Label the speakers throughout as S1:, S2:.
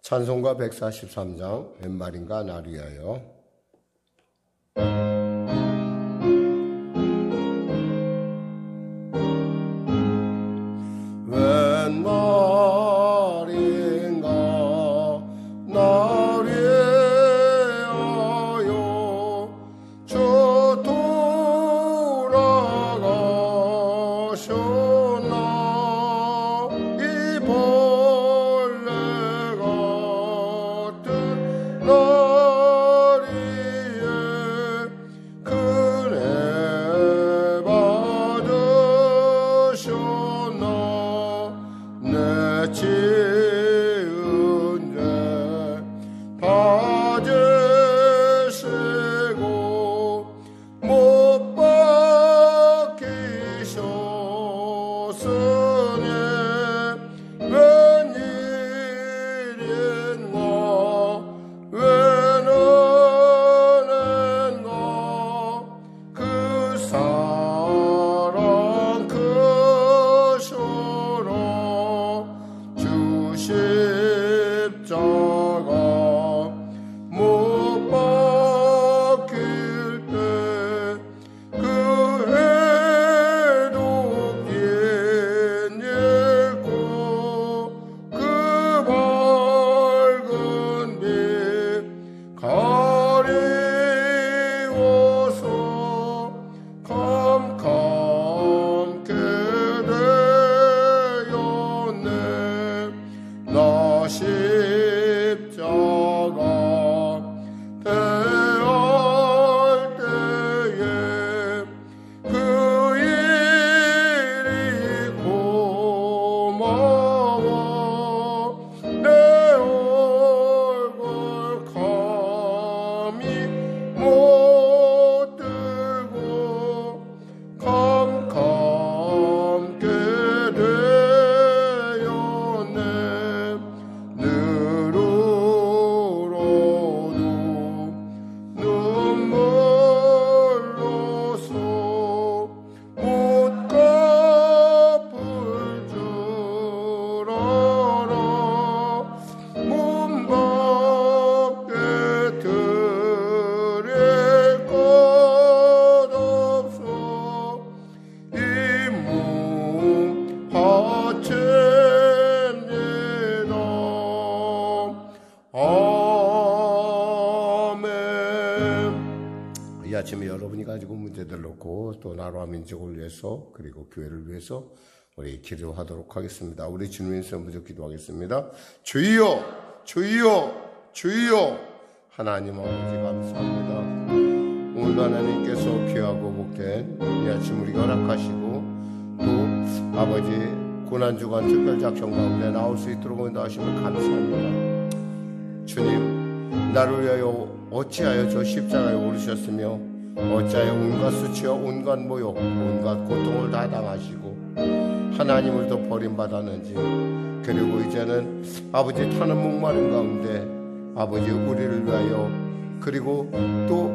S1: 찬송가 143장 웬말인가 나를 위하여. 이 아침에 여러분이 가지고 문제들 놓고 또 나라와 민족을 위해서 그리고 교회를 위해서 우리 기도하도록 하겠습니다. 우리 주님의 선부적 기도하겠습니다. 주여 주여 주여. 하나님 아버지 감사합니다. 오늘 하나님께서 귀하고 복된 이 아침 우리가 허락하시고 또 아버지 고난주간 특별작전 가운데 나올 수 있도록 인도하심을 감사합니다. 주님, 나를 위하여 어찌하여 저 십자가에 오르셨으며 어찌하여 온갖 수치와 온갖 모욕 온갖 고통을 다 당하시고 하나님을 더 버림받았는지, 그리고 이제는 아버지 타는 목마른 가운데 아버지 우리를 위하여 그리고 또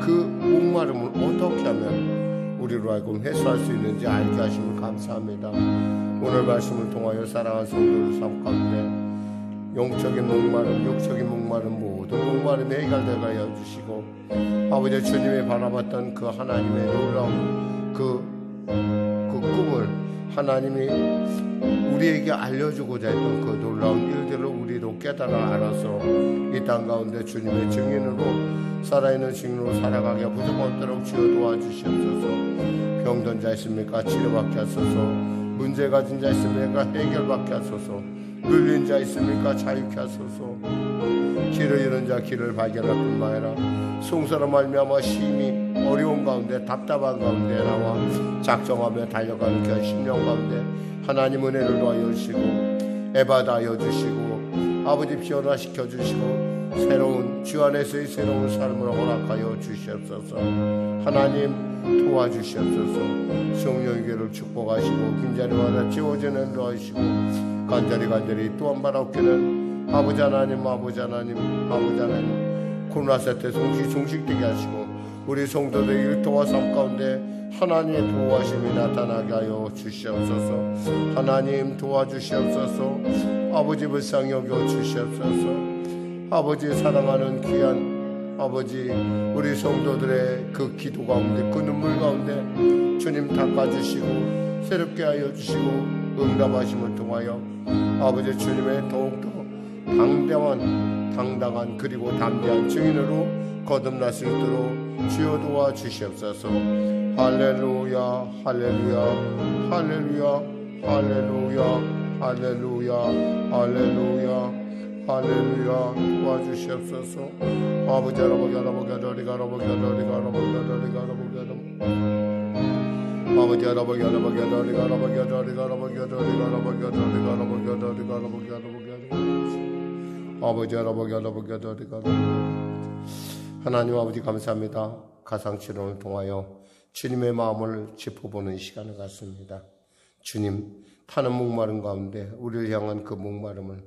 S1: 그 목마름을 어떻게 하면 우리로 하여금 해소할 수 있는지 알게 하심을 감사합니다. 오늘 말씀을 통하여 사랑하는 성도들 삶 가운데 영적인 목마름, 육적인 목마름 모든 목마름이 해결되게 하여 주시고 아버지 주님이 바라봤던 그 하나님의 놀라운 그 꿈을 하나님이 우리에게 알려주고자 했던 그 놀라운 일들을 우리도 깨달아 알아서 이 땅 가운데 주님의 증인으로 살아있는 증인으로 살아가게 부족한 없도록 주여 도와주시옵소서. 병든 자 있습니까? 치료받게 하소서. 문제 가진 자 있습니까? 해결받게 하소서. 눌린 자 있습니까? 자유케 하소서. 길을 잃은 자 길을 발견할 뿐만 아니라 송사로 말미암아 심히 어려운 가운데 답답한 가운데 나와 작정하며 달려가는 그 심령 가운데 하나님 은혜를 더하여 주시고 애받아여 주시고 아버지 변화시켜 주시고 새로운 주 안에서의 새로운 삶을 허락하여 주시옵소서. 하나님 도와주시옵소서. 성령에게를 축복하시고 김자리마다 지워지는 일 하시고 간절히 또한 바라옵기는 아버지 하나님 코로나 사태 종식되게 하시고 우리 성도들의 일터와 삶 가운데 하나님의 보호하심이 나타나게 하여 주시옵소서. 하나님 도와주시옵소서. 아버지 불쌍히 여겨 주시옵소서. 아버지 사랑하는 귀한 아버지 우리 성도들의 그 기도 가운데 그 눈물 가운데 주님 닦아주시고 새롭게 하여 주시고 응답하심을 통하여 아버지 주님의 더욱더 당당한 그리고 담대한 증인으로 거듭날 수 있도록 주여 도와주시옵소서. 할렐루야 할렐루야 할렐루야 할렐루야 할렐루야 할렐루야 할렐루야 도와주시옵소서. 아버지 아버지 아버지 아버지 아버지 아버지 아버지 아버지 아버지 아버지 아버지 아버지 아버지 아버지 아버지 하나님 아버지 감사합니다. 가상치료를 통하여 주님의 마음을 짚어보는 시간을 갖습니다. 주님 타는 목마름 가운데 우리를 향한 그 목마름을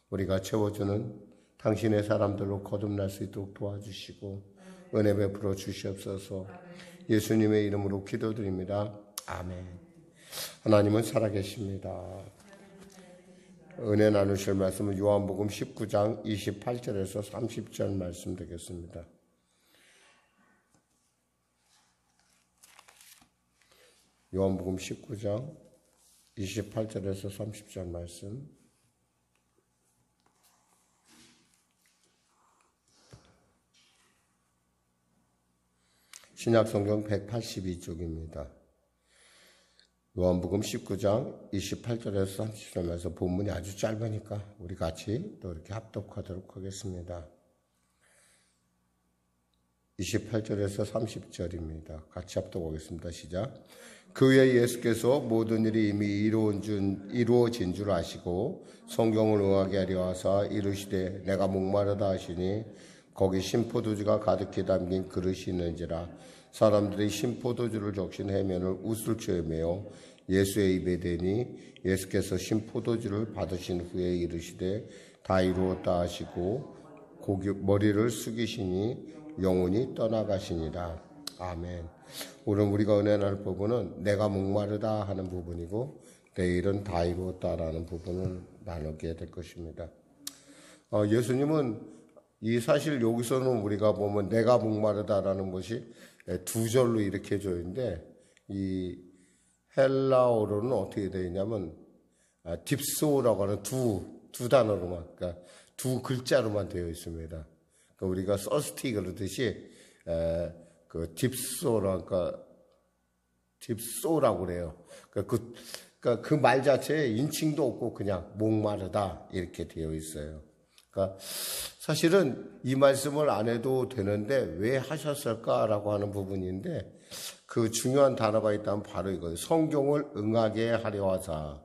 S1: 우리가 채워주는 당신의 사람들로 거듭날 수 있도록 도와주시고 은혜 베풀어 주시옵소서. 예수님의 이름으로 기도드립니다. 아멘. 하나님은 살아계십니다. 은혜 나누실 말씀은 요한복음 19장 28절에서 30절 말씀 되겠습니다. 요한복음 19장 28절에서 30절 말씀. 신약성경 182쪽입니다. 요한복음 19장 28절에서 30절 말씀. 본문이 아주 짧으니까 우리 같이 또 이렇게 합독하도록 하겠습니다. 28절에서 30절입니다. 같이 합독하겠습니다. 시작. 그 후에 예수께서 모든 일이 이미 이루어진 줄 아시고 성경을 응하게 하려 하사 이르시되 내가 목마르다 하시니 거기 신포도주가 가득히 담긴 그릇이 있는지라. 사람들이 신포도주를 적신 해면을 우슬초에 메어 예수의 입에 대니 예수께서 신포도주를 받으신 후에 이르시되 다 이루었다 하시고 머리를 숙이시니 영혼이 떠나가시니라. 아멘. 오늘 우리가 은혜 나눌 부분은 내가 목마르다 하는 부분이고 내일은 다 이루었다라는 부분을 나누게 될 것입니다. 예수님은 사실 여기서는 우리가 보면 내가 목마르다라는 것이 두 절로 이렇게 되어 있는데 이 헬라어로는 어떻게 되어 있냐면 딥소라고 하는 두 단어로만, 그러니까 두 글자로만 되어 있습니다. 그러니까 우리가 서스티 그러듯이 그 딥소라고 그래요. 그러니까 그 말 자체에 인칭도 없고 그냥 목마르다 이렇게 되어 있어요. 그러니까 사실은 이 말씀을 안 해도 되는데 왜 하셨을까라고 하는 부분인데 그 중요한 단어가 있다면 바로 이거예요. 성경을 응하게 하려 하사.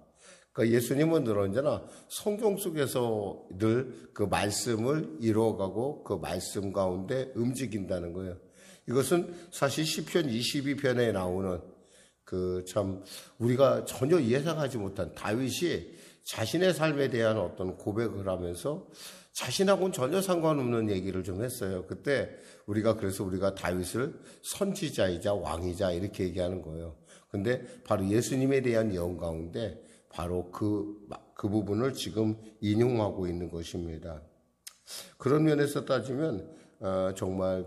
S1: 그러니까 예수님은 늘 언제나 성경 속에서 늘 그 말씀을 이루어가고 그 말씀 가운데 움직인다는 거예요. 이것은 사실 시편 22편에 나오는 그 참 우리가 전혀 예상하지 못한 다윗이 자신의 삶에 대한 어떤 고백을 하면서 자신하고는 전혀 상관없는 얘기를 좀 했어요. 그때 그래서 우리가 다윗을 선지자이자 왕이자 이렇게 얘기하는 거예요. 근데 바로 예수님에 대한 예언 가운데 바로 그 부분을 지금 인용하고 있는 것입니다. 그런 면에서 따지면 정말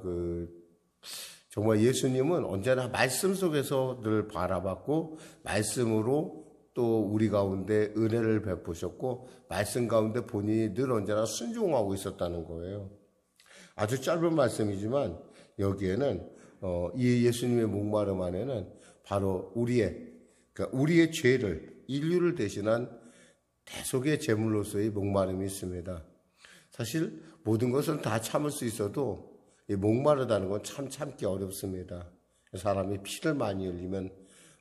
S1: 예수님은 언제나 말씀 속에서 늘 바라봤고 말씀으로 또 우리 가운데 은혜를 베푸셨고 말씀 가운데 본인이 늘 언제나 순종하고 있었다는 거예요. 아주 짧은 말씀이지만 여기에는 이 예수님의 목마름 안에는 바로 우리의 죄를 인류를 대신한 대속의 제물로서의 목마름이 있습니다. 사실 모든 것은 다 참을 수 있어도 이 목마르다는 건 참 참기 어렵습니다. 사람이 피를 많이 흘리면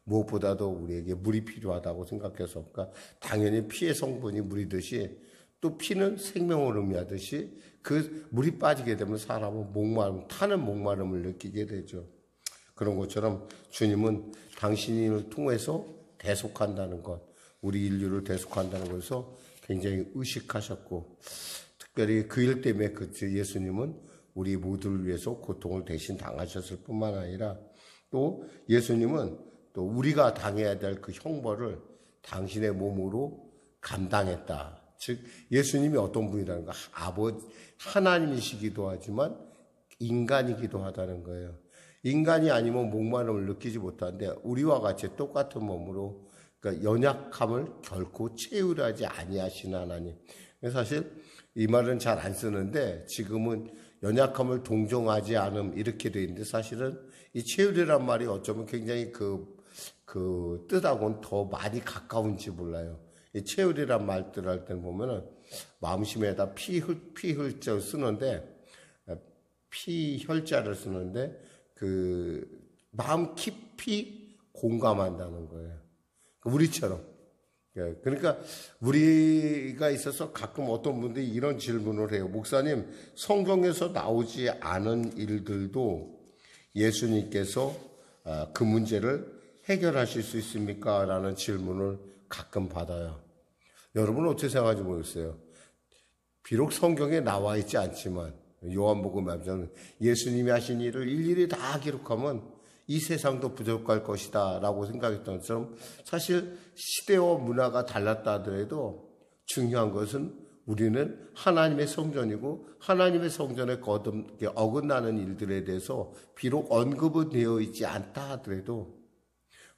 S1: 무엇보다도 우리에게 물이 필요하다고 생각해서 그러니까 당연히 피의 성분이 물이듯이 또 피는 생명을 의미하듯이 그 물이 빠지게 되면 사람은 타는 목마름을 느끼게 되죠. 그런 것처럼 주님은 당신을 통해서 대속한다는 것, 우리 인류를 대속한다는 것에서 굉장히 의식하셨고 특별히 그 일 때문에 예수님은 우리 모두를 위해서 고통을 대신 당하셨을 뿐만 아니라 또 예수님은 또 우리가 당해야 될 그 형벌을 당신의 몸으로 감당했다. 즉 예수님이 어떤 분이라는 거, 아버지 하나님이시기도 하지만 인간이기도 하다는 거예요. 인간이 아니면 목마름을 느끼지 못하는데 우리와 같이 똑같은 몸으로 그러니까 연약함을 결코 채우려 하지 아니하시는 하나님. 사실 이 말은 잘 안 쓰는데 지금은 연약함을 동정하지 않음 이렇게 돼 있는데 사실은 이 채우리란 말이 어쩌면 굉장히 그 뜻하고는 더 많이 가까운지 몰라요. 이 채우리란 말들 할 때는 보면은 마음심에다 피혈자 쓰는데 피혈자를 쓰는데 그 마음 깊이 공감한다는 거예요. 우리처럼. 그러니까 우리가 있어서 가끔 어떤 분들이 이런 질문을 해요. 목사님, 성경에서 나오지 않은 일들도 예수님께서 그 문제를 해결하실 수 있습니까? 라는 질문을 가끔 받아요. 여러분은 어떻게 생각하는지 모르겠어요. 비록 성경에 나와 있지 않지만 요한복음 말처럼 예수님이 하신 일을 일일이 다 기록하면 이 세상도 부족할 것이다 라고 생각했던 것처럼 사실 시대와 문화가 달랐다 하더라도 중요한 것은 우리는 하나님의 성전이고 하나님의 성전에 어긋나는 일들에 대해서 비록 언급은 되어 있지 않다 하더라도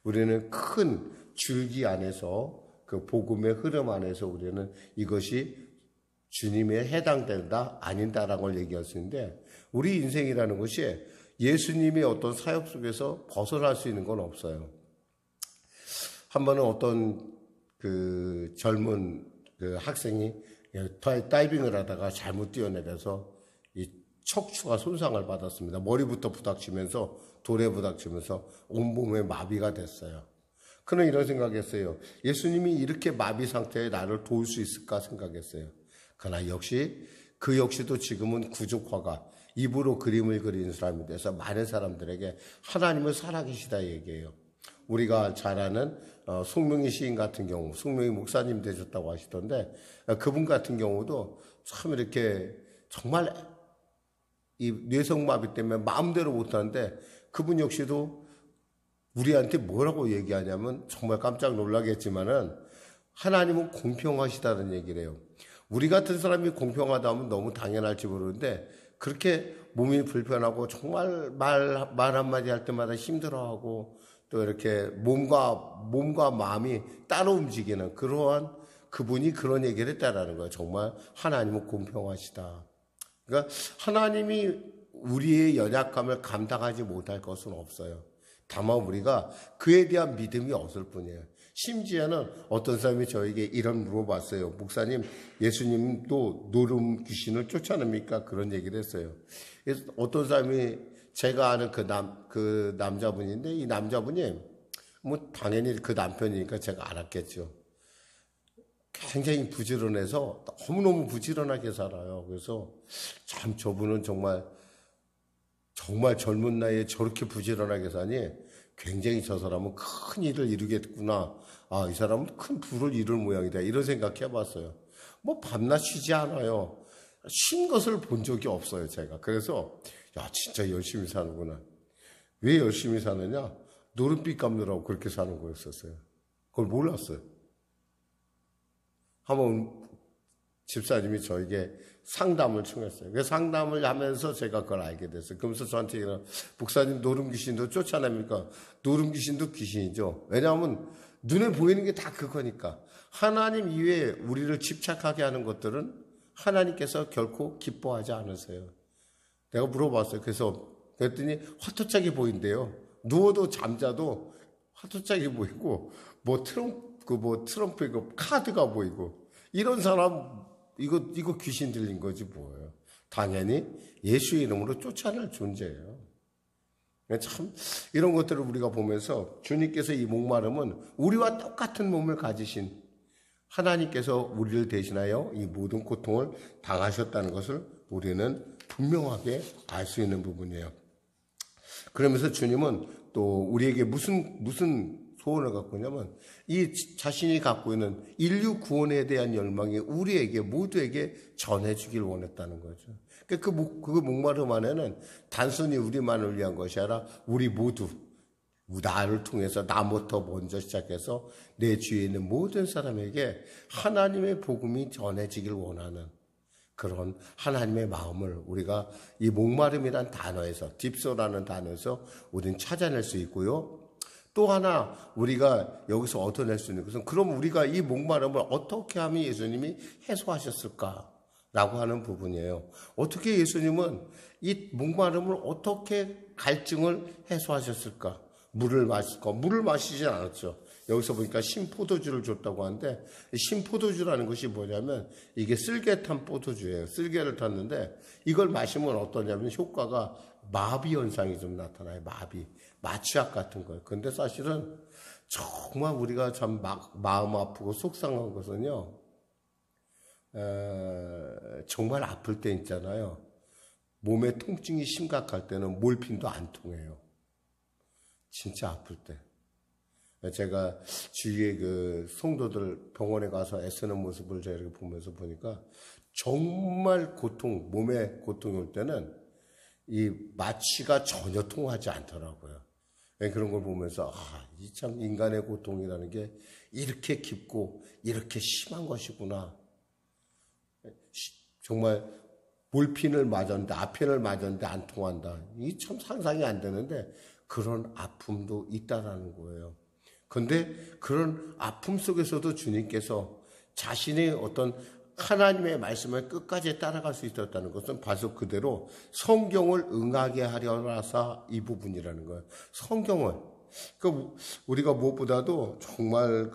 S1: 우리는 큰 줄기 안에서 그 복음의 흐름 안에서 우리는 이것이 주님에 해당된다 아닌다라는 걸 얘기할 수 있는데 우리 인생이라는 것이 예수님의 어떤 사역 속에서 벗어날 수 있는 건 없어요. 한 번은 어떤 그 젊은 그 학생이 다이빙을 하다가 잘못 뛰어내려서 이 척추가 손상을 받았습니다. 머리부터 부닥치면서 돌에 부닥치면서 온몸에 마비가 됐어요. 그는 이런 생각했어요. 예수님이 이렇게 마비 상태에 나를 도울 수 있을까 생각했어요. 그러나 그 역시도 지금은 구족화가 입으로 그림을 그리는 사람이 돼서 많은 사람들에게 하나님은 살아계시다 얘기해요. 우리가 잘 아는 송명희 시인 같은 경우, 송명희 목사님 되셨다고 하시던데 그분 같은 경우도 참 이렇게 정말 이 뇌성마비 때문에 마음대로 못하는데 그분 역시도 우리한테 뭐라고 얘기하냐면 정말 깜짝 놀라겠지만은 하나님은 공평하시다는 얘기를 해요. 우리 같은 사람이 공평하다 하면 너무 당연할지 모르는데 그렇게 몸이 불편하고 정말 말 한마디 할 때마다 힘들어하고 또 이렇게 몸과 마음이 따로 움직이는 그러한 그분이 그런 얘기를 했다라는 거예요. 정말 하나님은 공평하시다. 그러니까 하나님이 우리의 연약함을 감당하지 못할 것은 없어요. 다만 우리가 그에 대한 믿음이 없을 뿐이에요. 심지어는 어떤 사람이 저에게 이런 물어봤어요. 목사님, 예수님도 노름 귀신을 쫓아냅니까? 그런 얘기를 했어요. 그래서 어떤 사람이 제가 아는 그 남자분인데 이 남자분이 뭐 당연히 그 남편이니까 제가 알았겠죠. 굉장히 부지런해서 너무너무 부지런하게 살아요. 그래서 참 저분은 정말 젊은 나이에 저렇게 부지런하게 사니 굉장히 저 사람은 큰 일을 이루겠구나. 아, 이 사람은 큰 부를 이룰 모양이다. 이런 생각 해봤어요. 뭐 밤낮 쉬지 않아요. 쉰 것을 본 적이 없어요, 제가. 그래서 야, 진짜 열심히 사는구나. 왜 열심히 사느냐? 노름빛 감느라고 그렇게 사는 거였었어요. 그걸 몰랐어요. 한번 집사님이 저에게 상담을 청했어요. 그 상담을 하면서 제가 그걸 알게 됐어요. 그러면서 저한테 목사님 노름 귀신도 쫓아냅니까? 노름 귀신도 귀신이죠. 왜냐하면 눈에 보이는 게 다 그거니까. 하나님 이외에 우리를 집착하게 하는 것들은 하나님께서 결코 기뻐하지 않으세요. 내가 물어봤어요. 그랬더니 화투짝이 보인대요. 누워도 잠자도 화투짝이 보이고 뭐 트럼프 카드가 보이고 이런 사람 이거 귀신 들린 거지 뭐예요. 당연히 예수의 이름으로 쫓아낼 존재예요. 참 이런 것들을 우리가 보면서 주님께서 이 목마름은 우리와 똑같은 몸을 가지신 하나님께서 우리를 대신하여 이 모든 고통을 당하셨다는 것을 우리는 분명하게 알 수 있는 부분이에요. 그러면서 주님은 또 우리에게 무슨 소원을 갖고 있냐면 이 자신이 갖고 있는 인류 구원에 대한 열망이 우리에게 모두에게 전해주길 원했다는 거죠. 그 목마름 안에는 단순히 우리만을 위한 것이 아니라 우리 모두 나를 통해서 나부터 먼저 시작해서 내 주위에 있는 모든 사람에게 하나님의 복음이 전해지길 원하는 그런 하나님의 마음을 우리가 이 목마름이란 단어에서, 딥소라는 단어에서 우리는 찾아낼 수 있고요. 또 하나 우리가 여기서 얻어낼 수 있는 것은, 그럼 우리가 이 목마름을 어떻게 하면 예수님이 해소하셨을까라고 하는 부분이에요. 어떻게 예수님은 이 목마름을 어떻게 갈증을 해소하셨을까? 물을 마시진 않았죠. 여기서 보니까 신포도주를 줬다고 하는데, 신포도주라는 것이 뭐냐면 이게 쓸개 탄 포도주예요. 쓸개를 탔는데 이걸 마시면 어떠냐면 효과가 마비 현상이 좀 나타나요. 마취약 같은 거예요. 근데 사실은 정말 우리가 참 마음 아프고 속상한 것은요, 정말 아플 때 있잖아요. 몸의 통증이 심각할 때는 몰핀도 안 통해요. 진짜 아플 때. 제가 주위에 그 성도들 병원에 가서 애쓰는 모습을 제가 이렇게 보면서 보니까 정말 몸에 고통이 올 때는 이 마취가 전혀 통하지 않더라고요. 그런 걸 보면서, 이 참 인간의 고통이라는 게 이렇게 깊고 이렇게 심한 것이구나. 정말 몰핀을 맞았는데, 아펜을 맞았는데 안 통한다. 이 참 상상이 안 되는데 그런 아픔도 있다라는 거예요. 그런데 그런 아픔 속에서도 주님께서 자신의 어떤 하나님의 말씀을 끝까지 따라갈 수 있었다는 것은 바로 그대로 성경을 응하게 하려라사 이 부분이라는 거예요. 성경을. 그러니까 우리가 무엇보다도 정말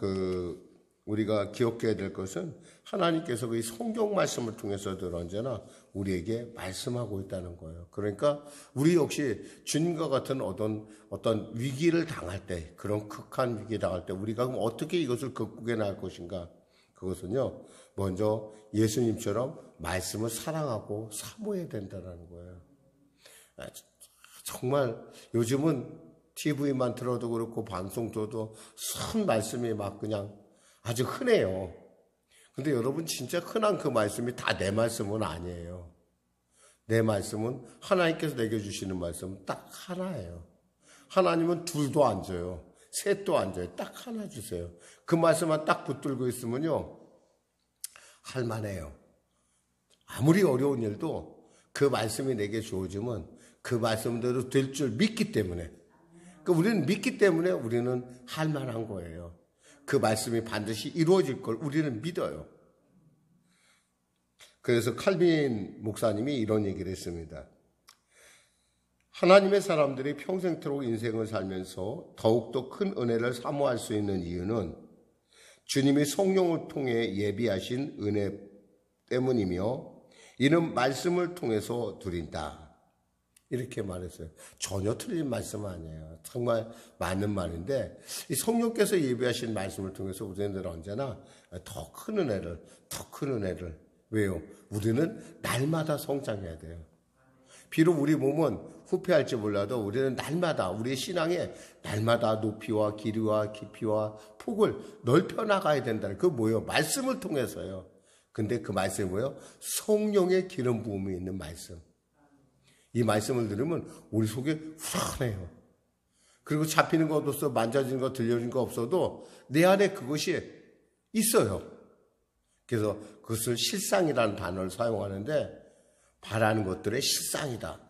S1: 우리가 기억해야 될 것은 하나님께서 그 성경 말씀을 통해서도 언제나 우리에게 말씀하고 있다는 거예요. 그러니까 우리 역시 주님과 같은 어떤 위기를 당할 때, 그런 극한 위기를 당할 때 우리가 그럼 어떻게 이것을 극복해 나갈 것인가? 그것은요, 먼저 예수님처럼 말씀을 사랑하고 사모해야 된다는 거예요. 정말 요즘은 TV만 들어도 그렇고 방송 들어도 선 말씀이 막 그냥 아주 흔해요. 근데 여러분, 진짜 흔한 그 말씀이 다 내 말씀은 아니에요. 내 말씀은 하나님께서 내게 주시는 말씀은 딱 하나예요. 하나님은 둘도 안 줘요. 셋도 안 줘요. 딱 하나 주세요. 그 말씀만 딱 붙들고 있으면요, 할만해요. 아무리 어려운 일도 그 말씀이 내게 주어지면 그 말씀대로 될 줄 믿기 때문에, 그러니까 우리는 믿기 때문에 우리는 할만한 거예요. 그 말씀이 반드시 이루어질 걸 우리는 믿어요. 그래서 칼빈 목사님이 이런 얘기를 했습니다. 하나님의 사람들이 평생토록 인생을 살면서 더욱더 큰 은혜를 사모할 수 있는 이유는 주님이 성령을 통해 예비하신 은혜 때문이며, 이는 말씀을 통해서 누린다. 이렇게 말했어요. 전혀 틀린 말씀 아니에요. 정말 맞는 말인데, 이 성령께서 예비하신 말씀을 통해서 우리는 언제나 더 큰 은혜를. 왜요? 우리는 날마다 성장해야 돼요. 비록 우리 몸은 후퇴할지 몰라도 우리는 날마다, 우리의 신앙에 날마다 높이와 길이와 깊이와 폭을 넓혀 나가야 된다는, 그게 뭐예요? 말씀을 통해서요. 근데 그 말씀이 뭐예요? 성령의 기름 부음이 있는 말씀. 이 말씀을 들으면 우리 속에 후련해요. 그리고 잡히는 것 없어, 만져지는 거, 들려지는 거 없어도 내 안에 그것이 있어요. 그래서 그것을 실상이라는 단어를 사용하는데, 바라는 것들의 실상이다.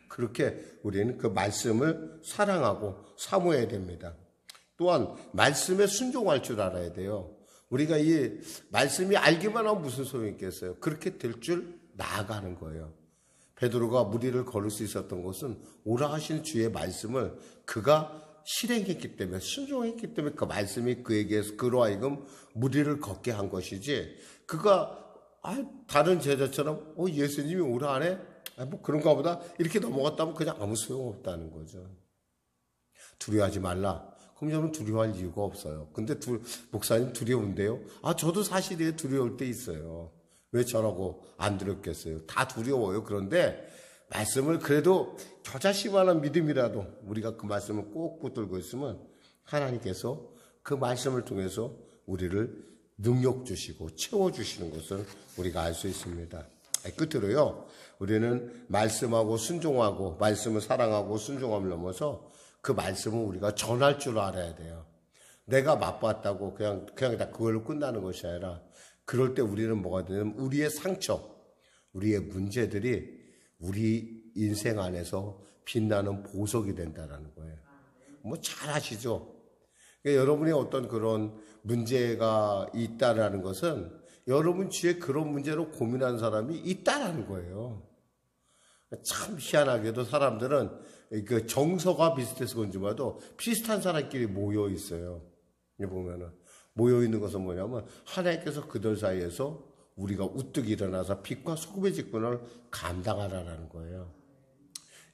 S1: 그렇게 우리는 그 말씀을 사랑하고 사모해야 됩니다. 또한 말씀에 순종할 줄 알아야 돼요. 우리가 이 말씀이 알기만 하면 무슨 소용이 있겠어요? 그렇게 될 줄 나아가는 거예요. 베드로가 무리를 걸을 수 있었던 것은 오라 하신 주의 말씀을 그가 실행했기 때문에, 순종했기 때문에 그 말씀이 그에게서 그로 하여금 무리를 걷게 한 것이지, 그가 다른 제자처럼 예수님이 오라 하네? 뭐 그런가 보다 이렇게 넘어갔다면 그냥 아무 소용없다는 거죠. 두려워하지 말라. 그럼 저는 두려워할 이유가 없어요. 근데 목사님 두려운데요? 저도 사실 두려울 때 있어요. 왜 저라고 안 두렵겠어요? 다 두려워요. 그런데 말씀을 그래도 겨자씨만한 믿음이라도 우리가 그 말씀을 꼭 붙들고 있으면 하나님께서 그 말씀을 통해서 우리를 능력 주시고 채워주시는 것을 우리가 알 수 있습니다. 끝으로요, 우리는 말씀하고 순종하고, 말씀을 사랑하고 순종함을 넘어서 그 말씀을 우리가 전할 줄 알아야 돼요. 내가 맛봤다고 그냥 다 그걸로 끝나는 것이 아니라 그럴 때 우리는 뭐가 되냐면 우리의 상처, 우리의 문제들이 우리 인생 안에서 빛나는 보석이 된다는 거예요. 뭐 잘 아시죠? 그러니까 여러분이 어떤 그런 문제가 있다라는 것은 여러분 주위에 그런 문제로 고민하는 사람이 있다라는 거예요. 참 희한하게도 사람들은 그 정서가 비슷해서 그런지 몰라도 비슷한 사람끼리 모여 있어요. 보면은 모여 있는 것은 뭐냐면 하나님께서 그들 사이에서 우리가 우뚝 일어나서 빛과 소금의 직분을 감당하라는 거예요.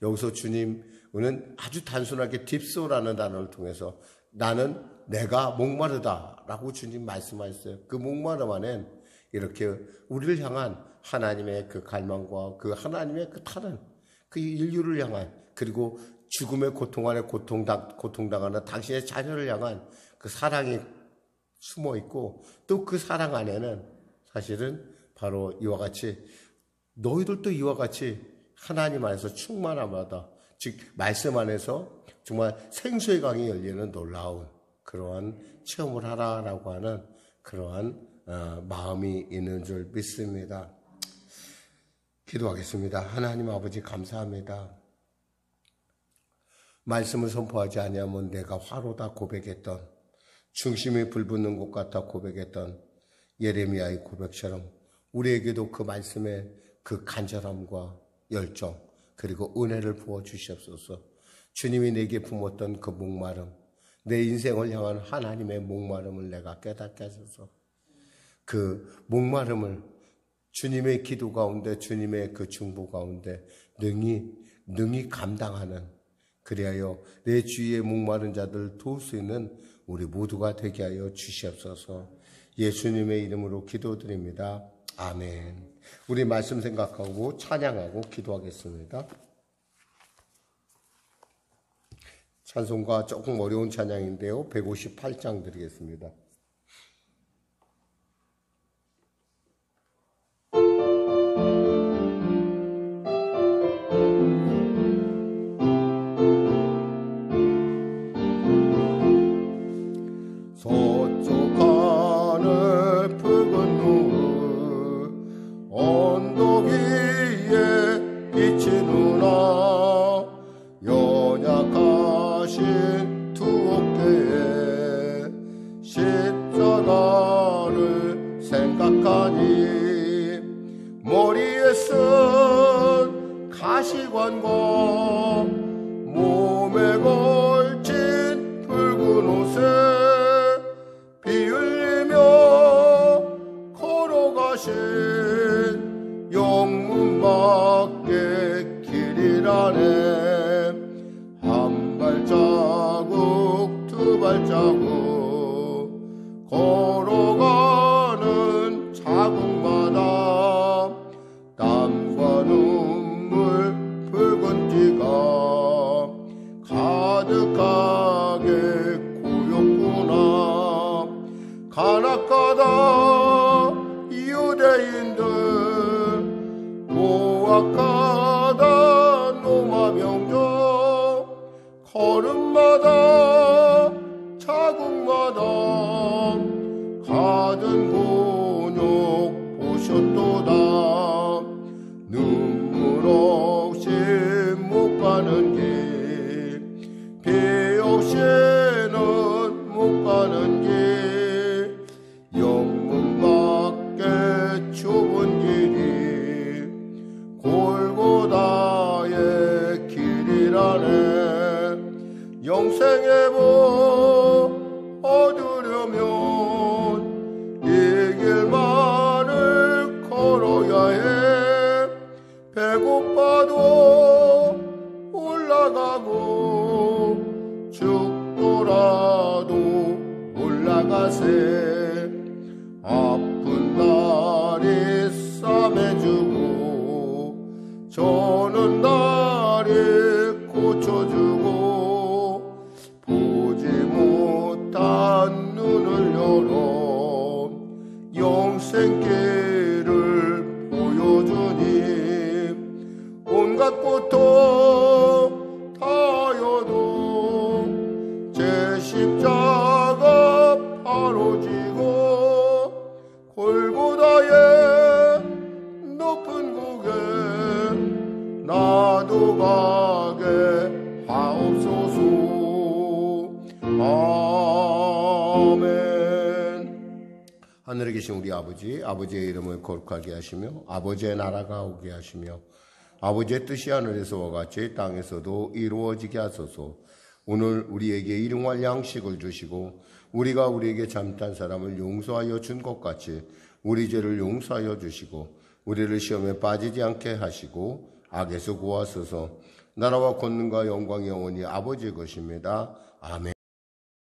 S1: 여기서 주님은 아주 단순하게 딥소라는 단어를 통해서 나는 내가 목마르다라고 주님 말씀하셨어요. 그 목마름 안엔 이렇게 우리를 향한 하나님의 그 갈망과 그 하나님의 그 다른 그 인류를 향한 그리고 죽음의 고통 안에 고통당하는 당신의 자녀를 향한 그 사랑이 숨어 있고 또 그 사랑 안에는 사실은 바로 이와 같이 너희들도 이와 같이 하나님 안에서 충만함하다. 즉 말씀 안에서 정말 생수의 강이 열리는 놀라운 그러한 체험을 하라라고 하는 그러한 마음이 있는 줄 믿습니다. 기도하겠습니다. 하나님 아버지 감사합니다. 말씀을 선포하지 아니하면 내가 화로다 고백했던 중심이 불붙는 곳 같아 고백했던 예레미야의 고백처럼 우리에게도 그 말씀의 그 간절함과 열정 그리고 은혜를 부어주시옵소서. 주님이 내게 품었던 그 목마름, 내 인생을 향한 하나님의 목마름을 내가 깨닫게 하소서. 그 목마름을 주님의 기도 가운데 주님의 그 중보 가운데 능히 감당하는 그리하여 내 주위에 목마른 자들 도울 수 있는 우리 모두가 되게 하여 주시옵소서. 예수님의 이름으로 기도드립니다. 아멘. 우리 말씀 생각하고 찬양하고 기도하겠습니다. 찬송가 조금 어려운 찬양인데요. 158장 드리겠습니다. 머리에 쓴 가시관과 몸에 걸친 붉은 옷에 피 흘리며 걸어가신 영문 밖의 길이라네. 한 발자국 두 발자국 걸어가는 자국마다 땀과 눈물 붉은 티가 가득하게 고였구나. 간악하다 유대인들 모악하다 노마 명절 걸음마다 자국마다 가든 곤욕 보셨도다. 눈물 없이 못 가는 길 비 없이는 못 가는 길 영문 밖에 좁은 길이 골고다의 길이라네. 영생의 복 얻으려면 이 길만을 걸어야 해. 배고파도 올라가고 죽더라도 올라가세. 아픈 날이 싸매주고 저는 날이 고쳐주고 보지 못한 눈을 열어 영생길을 보여주니 온갖 고통 다여도 하늘에 계신 우리 아버지, 아버지의 이름을 거룩하게 하시며 아버지의 나라가 오게 하시며 아버지의 뜻이 하늘에서와 같이 땅에서도 이루어지게 하소서. 오늘 우리에게 일용할 양식을 주시고 우리가 우리에게 잘못한 사람을 용서하여 준 것 같이 우리 죄를 용서하여 주시고 우리를 시험에 빠지지 않게 하시고 악에서 구하소서. 나라와 권능과 영광이 영원히 아버지의 것입니다. 아멘.